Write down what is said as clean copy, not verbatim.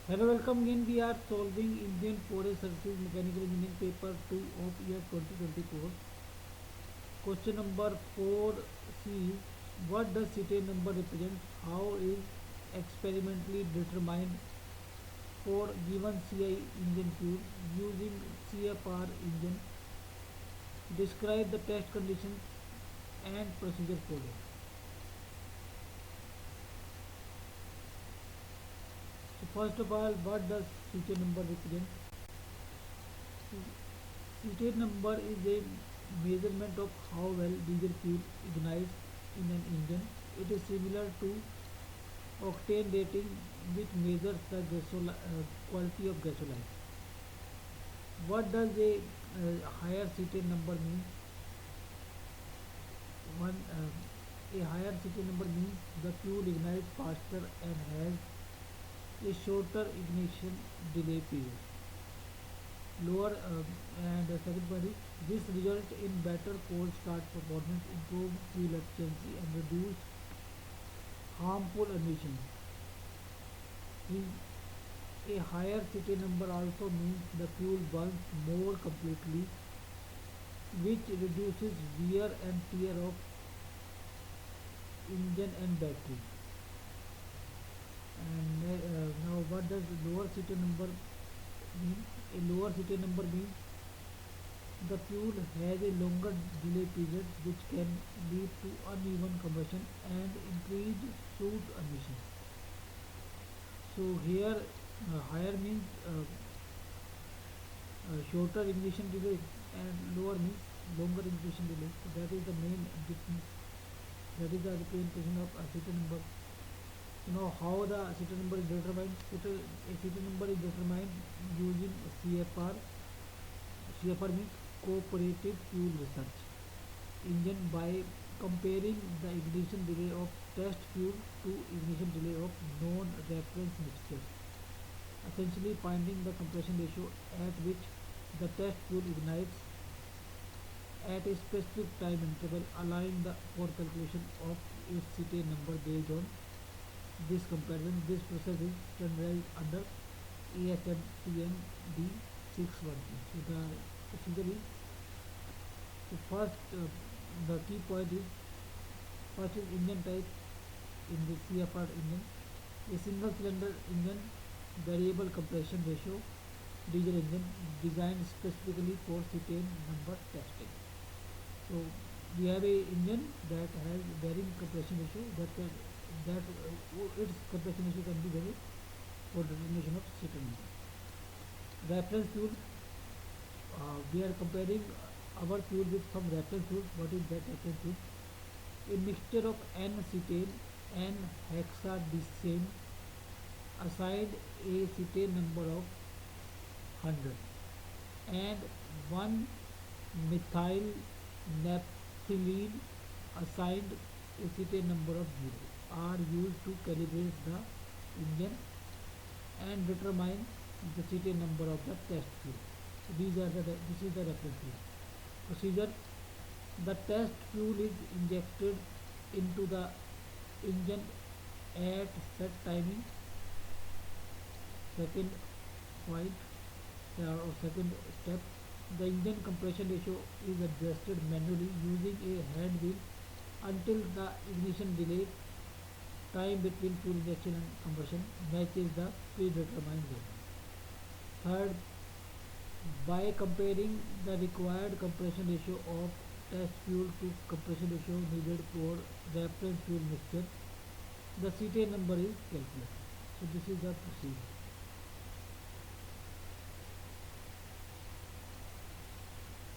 Hello, welcome again. We are solving Indian Forest Services Mechanical Engineering paper 2 of year 2024. Question number 4C. What does CTA number represent? How is experimentally determined for given CI engine fuel using CFR engine? Describe the test conditions and procedure followed. So first of all, what does CTA number represent? CTA number is a measurement of how well diesel fuel ignites in an engine. It is similar to octane rating, which measures the quality of gasoline. What does higher CTA number mean? A higher CTA number means the fuel ignites faster and has a shorter ignition delay period. Lower and second point is this results in better cold start performance, improved fuel efficiency, and reduced harmful emissions. A higher CT number also means the fuel burns more completely, which reduces wear and tear of engine and battery. And now, what does lower CT number mean? A lower CT number means the fuel has a longer delay period, which can lead to uneven combustion and increased soot emissions. So here, higher means shorter ignition delay, and lower means longer ignition delay. So that is the main difference. That is the representation of a CT number. You know how the CT number is determined. A CT number is determined using CFR. CFR means Cooperative Fuel Research Engine by comparing the ignition delay of test fuel to ignition delay of known reference mixtures, essentially finding the compression ratio at which the test fuel ignites at a specific time interval, allowing for calculation of its CTA number based on this comparison. This process is standardized under ASTM D613. So the procedure is, so the key point is, first is engine type in the CFR engine, a single cylinder engine, variable compression ratio, diesel engine designed specifically for cetane number testing. So we have a engine that has varying compression ratio its compression ratio can be varied for determination of cetane number. Reference fuel, we are comparing our fuel with some reference fuel. What is that reference fuel? A mixture of N-cetane and hexadecane assigned a cetane number of 100 and 1 methyl naphthalene assigned a cetane number of 0 are used to calibrate the engine and determine the cetane number of the test fuel. So this is the reference fuel. Procedure: the test fuel is injected into the engine at set timing. Second point or second step, the engine compression ratio is adjusted manually using a hand wheel until the ignition delay time between fuel injection and combustion matches the predetermined value. Third, by comparing the required compression ratio of test fuel to compression ratio needed for reference fuel mixture, the CTA number is calculated. So this is the procedure.